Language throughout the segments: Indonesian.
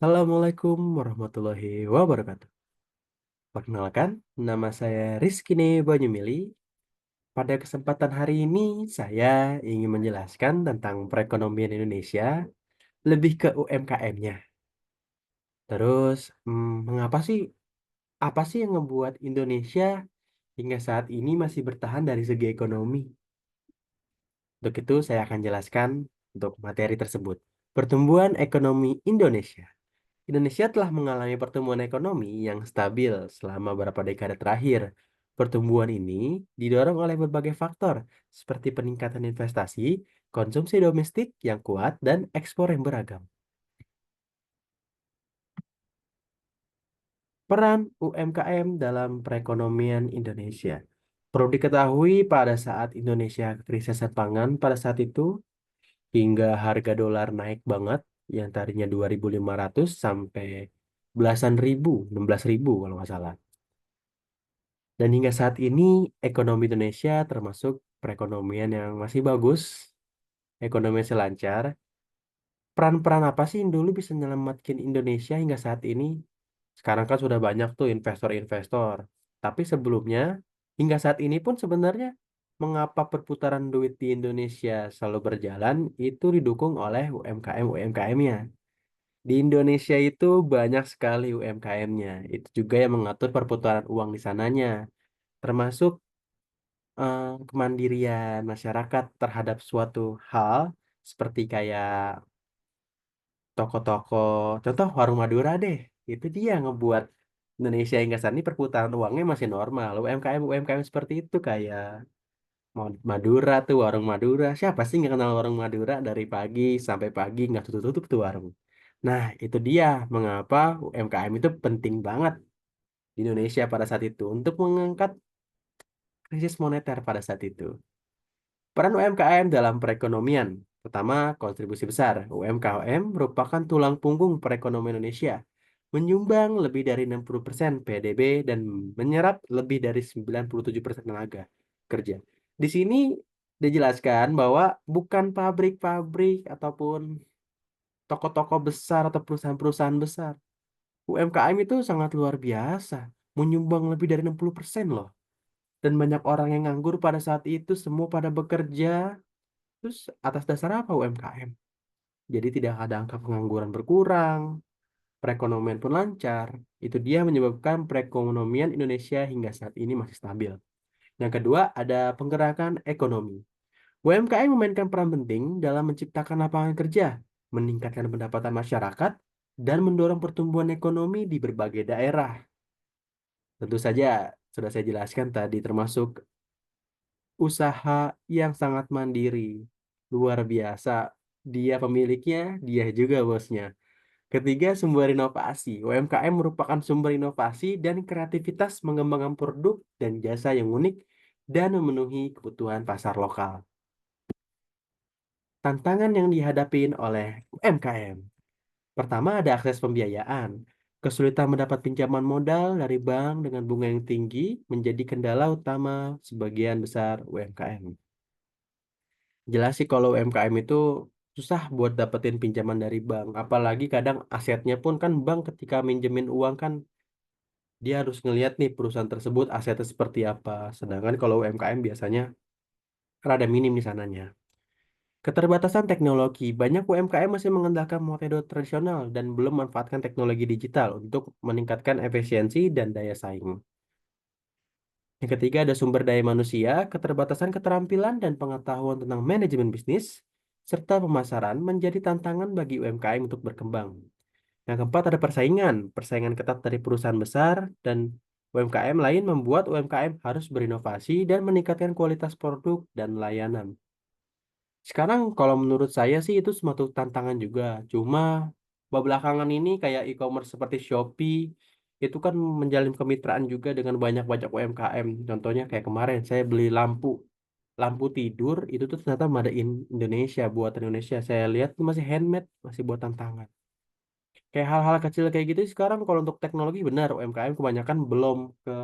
Assalamualaikum warahmatullahi wabarakatuh. Perkenalkan, nama saya Rizky Banyumili. Pada kesempatan hari ini, saya ingin menjelaskan tentang perekonomian Indonesia, lebih ke UMKM-nya. Terus, apa sih yang membuat Indonesia hingga saat ini masih bertahan dari segi ekonomi? Untuk itu, saya akan jelaskan untuk materi tersebut. Pertumbuhan ekonomi Indonesia. Indonesia telah mengalami pertumbuhan ekonomi yang stabil selama beberapa dekade terakhir. Pertumbuhan ini didorong oleh berbagai faktor, seperti peningkatan investasi, konsumsi domestik yang kuat, dan ekspor yang beragam. Peran UMKM dalam perekonomian Indonesia. Perlu diketahui pada saat Indonesia krisis pangan pada saat itu, hingga harga dolar naik banget, yang tadinya 2.500 sampai belasan ribu, 16.000 kalau nggak salah. Dan hingga saat ini, ekonomi Indonesia termasuk perekonomian yang masih bagus, ekonomi selancar. Peran-peran apa sih yang dulu bisa menyelamatkan Indonesia hingga saat ini? Sekarang kan sudah banyak tuh investor-investor. Tapi sebelumnya, hingga saat ini pun sebenarnya, mengapa perputaran duit di Indonesia selalu berjalan, itu didukung oleh UMKM-UMKM-nya. Di Indonesia itu banyak sekali UMKM-nya. Itu juga yang mengatur perputaran uang di sananya. Termasuk kemandirian masyarakat terhadap suatu hal seperti kayak toko-toko, contoh warung Madura deh, itu dia ngebuat Indonesia hingga saat ini perputaran uangnya masih normal. UMKM seperti itu kayak Madura tuh, warung Madura, siapa sih nggak kenal warung Madura? Dari pagi sampai pagi nggak tutup-tutup tuh warung. Nah, itu dia mengapa UMKM itu penting banget di Indonesia pada saat itu untuk mengangkat krisis moneter pada saat itu. Peran UMKM dalam perekonomian. Pertama, kontribusi besar. UMKM merupakan tulang punggung perekonomian Indonesia, menyumbang lebih dari 60% PDB dan menyerap lebih dari 97% tenaga kerja. Di sini dijelaskan bahwa bukan pabrik-pabrik ataupun toko-toko besar atau perusahaan-perusahaan besar. UMKM itu sangat luar biasa, menyumbang lebih dari 60% loh. Dan banyak orang yang nganggur pada saat itu, semua pada bekerja. Terus atas dasar apa UMKM? Jadi tidak ada angka pengangguran berkurang, perekonomian pun lancar. Itu dia menyebabkan perekonomian Indonesia hingga saat ini masih stabil. Yang kedua, ada penggerakan ekonomi. UMKM memainkan peran penting dalam menciptakan lapangan kerja, meningkatkan pendapatan masyarakat, dan mendorong pertumbuhan ekonomi di berbagai daerah. Tentu saja, sudah saya jelaskan tadi, termasuk usaha yang sangat mandiri. Luar biasa. Dia pemiliknya, dia juga bosnya. Ketiga, sumber inovasi. UMKM merupakan sumber inovasi dan kreativitas mengembangkan produk dan jasa yang unik dan memenuhi kebutuhan pasar lokal. Tantangan yang dihadapi oleh UMKM. Pertama, ada akses pembiayaan. Kesulitan mendapat pinjaman modal dari bank dengan bunga yang tinggi menjadi kendala utama sebagian besar UMKM. Jelas sih kalau UMKM itu susah buat dapetin pinjaman dari bank. Apalagi kadang asetnya pun kan bank ketika minjemin uang kan dia harus ngelihat nih perusahaan tersebut asetnya seperti apa. Sedangkan kalau UMKM biasanya rada minim di sananya. Keterbatasan teknologi. Banyak UMKM masih mengandalkan metode tradisional dan belum memanfaatkan teknologi digital untuk meningkatkan efisiensi dan daya saing. Yang ketiga ada sumber daya manusia, keterbatasan keterampilan dan pengetahuan tentang manajemen bisnis, serta pemasaran menjadi tantangan bagi UMKM untuk berkembang. Yang keempat ada persaingan. Persaingan ketat dari perusahaan besar dan UMKM lain membuat UMKM harus berinovasi dan meningkatkan kualitas produk dan layanan. Sekarang kalau menurut saya sih itu suatu tantangan juga. Cuma belakangan ini kayak e-commerce seperti Shopee itu kan menjalin kemitraan juga dengan banyak-banyak UMKM. Contohnya kayak kemarin saya beli lampu lampu tidur itu tuh ternyata made in Indonesia, buatan Indonesia. Saya lihat itu masih handmade, masih buatan tangan. Kayak hal-hal kecil kayak gitu sekarang kalau untuk teknologi benar UMKM kebanyakan belum ke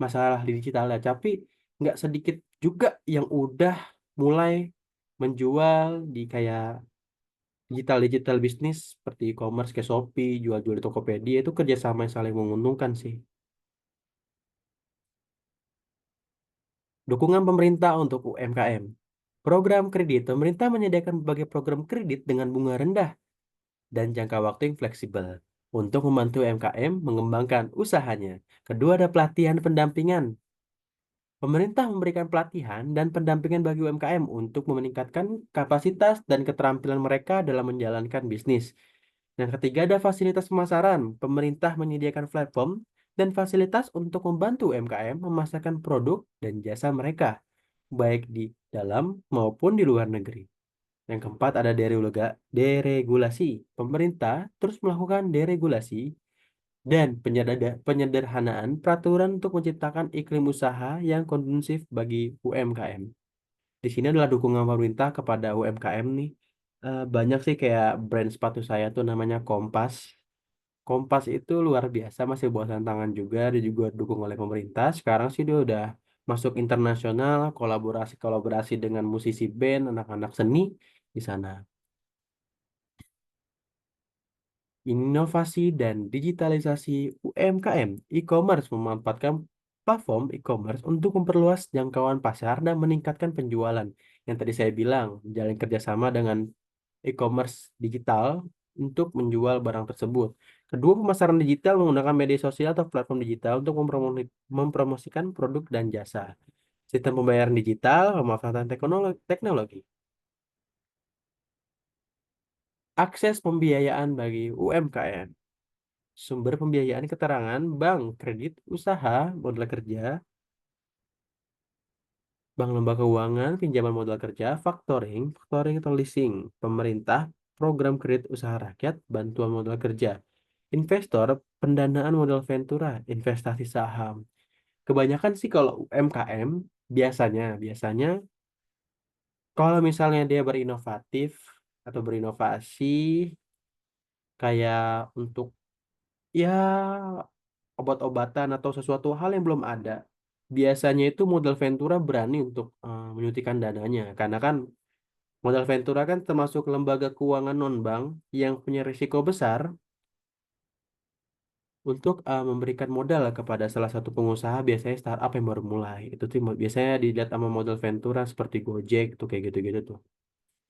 masalah di digital ya, tapi nggak sedikit juga yang udah mulai menjual di kayak Digital bisnis seperti e-commerce kayak Shopee, jual-jual di Tokopedia itu kerjasama yang saling menguntungkan sih. Dukungan pemerintah untuk UMKM. Program kredit. Pemerintah menyediakan berbagai program kredit dengan bunga rendah dan jangka waktu yang fleksibel untuk membantu UMKM mengembangkan usahanya. Kedua, ada pelatihan pendampingan. Pemerintah memberikan pelatihan dan pendampingan bagi UMKM untuk meningkatkan kapasitas dan keterampilan mereka dalam menjalankan bisnis. Yang ketiga, ada fasilitas pemasaran. Pemerintah menyediakan platform dan fasilitas untuk membantu UMKM memasarkan produk dan jasa mereka, baik di dalam maupun di luar negeri. Yang keempat, ada deregulasi. Pemerintah terus melakukan deregulasi dan penyederhanaan peraturan untuk menciptakan iklim usaha yang kondusif bagi UMKM. Di sini adalah dukungan pemerintah kepada UMKM nih. Banyak sih kayak brand sepatu saya tuh namanya Kompas. Kompas itu luar biasa, masih buatan tangan juga, dia juga dukung oleh pemerintah. Sekarang sih dia udah masuk internasional, kolaborasi dengan musisi band, anak-anak seni di sana. Inovasi dan digitalisasi UMKM, e-commerce memanfaatkan platform e-commerce untuk memperluas jangkauan pasar dan meningkatkan penjualan. Yang tadi saya bilang, menjalin kerjasama dengan e-commerce digital untuk menjual barang tersebut. Kedua, pemasaran digital menggunakan media sosial atau platform digital untuk mempromosikan produk dan jasa. Sistem pembayaran digital, pemanfaatan teknologi. Akses pembiayaan bagi UMKM. Sumber pembiayaan keterangan bank, kredit, usaha, modal kerja, bank lembaga keuangan, pinjaman modal kerja, faktoring atau leasing, pemerintah, program kredit usaha rakyat, bantuan modal kerja, investor, pendanaan modal ventura, investasi saham. Kebanyakan sih kalau UMKM biasanya kalau misalnya dia berinovatif atau berinovasi kayak untuk ya obat-obatan atau sesuatu hal yang belum ada. Biasanya itu modal Ventura berani untuk menyuntikkan dananya karena kan modal Ventura kan termasuk lembaga keuangan non-bank yang punya risiko besar untuk memberikan modal kepada salah satu pengusaha biasanya startup yang baru mulai. Itu tuh biasanya dilihat sama modal Ventura seperti Gojek tuh kayak gitu-gitu tuh.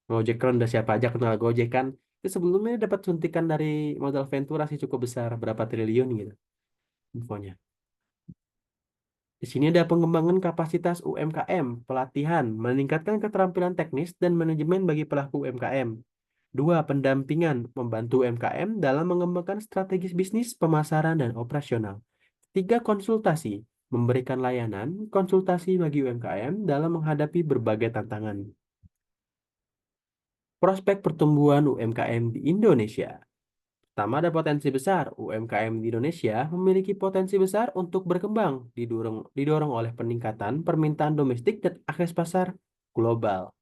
Gojek kan udah siapa aja kenal Gojek kan. Itu sebelumnya dapat suntikan dari modal Ventura sih cukup besar berapa triliun gitu infonya. Di sini ada pengembangan kapasitas UMKM, pelatihan, meningkatkan keterampilan teknis dan manajemen bagi pelaku UMKM. Dua, pendampingan, membantu UMKM dalam mengembangkan strategis bisnis, pemasaran, dan operasional. Tiga, konsultasi, memberikan layanan konsultasi bagi UMKM dalam menghadapi berbagai tantangan. Prospek pertumbuhan UMKM di Indonesia. Pertama, ada potensi besar. UMKM di Indonesia memiliki potensi besar untuk berkembang, didorong oleh peningkatan permintaan domestik dan akses pasar global.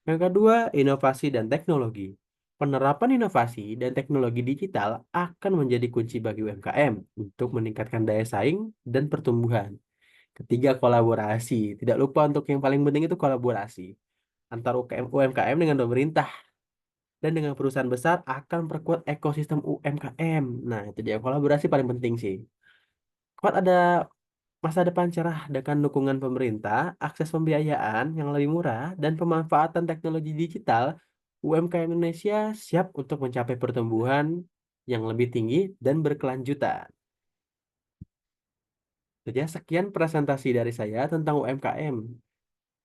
Yang kedua, inovasi dan teknologi. Penerapan inovasi dan teknologi digital akan menjadi kunci bagi UMKM untuk meningkatkan daya saing dan pertumbuhan. Ketiga, kolaborasi. Tidak lupa untuk yang paling penting itu kolaborasi antara UMKM dengan pemerintah dan dengan perusahaan besar akan memperkuat ekosistem UMKM. Nah, itu dia kolaborasi paling penting sih. Kuat ada masa depan cerah dengan dukungan pemerintah, akses pembiayaan yang lebih murah, dan pemanfaatan teknologi digital, UMKM Indonesia siap untuk mencapai pertumbuhan yang lebih tinggi dan berkelanjutan. Jadi ya, sekian presentasi dari saya tentang UMKM.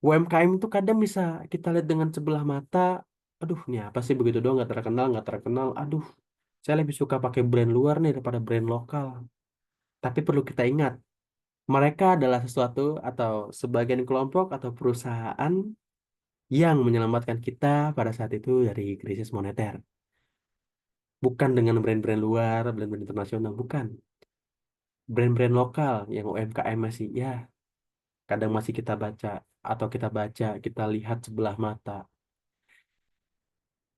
UMKM itu kadang bisa kita lihat dengan sebelah mata, aduh, ini apa sih begitu doang, nggak terkenal, aduh, saya lebih suka pakai brand luar nih daripada brand lokal. Tapi perlu kita ingat, mereka adalah sesuatu atau sebagian kelompok atau perusahaan yang menyelamatkan kita pada saat itu dari krisis moneter. Bukan dengan brand-brand luar, brand-brand internasional, bukan. Brand-brand lokal yang UMKM masih, ya, kadang masih kita baca atau kita lihat sebelah mata.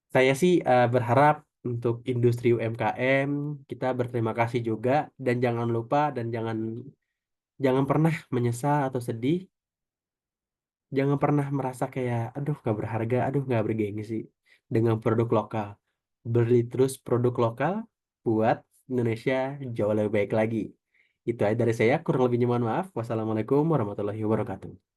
Saya sih berharap untuk industri UMKM kita berterima kasih juga dan jangan lupa dan jangan pernah menyesal atau sedih, jangan pernah merasa kayak aduh nggak berharga, aduh nggak bergengsi dengan produk lokal. beli terus produk lokal buat Indonesia jauh lebih baik lagi. Itu aja dari saya, kurang lebihnya mohon maaf. Wassalamualaikum warahmatullahi wabarakatuh.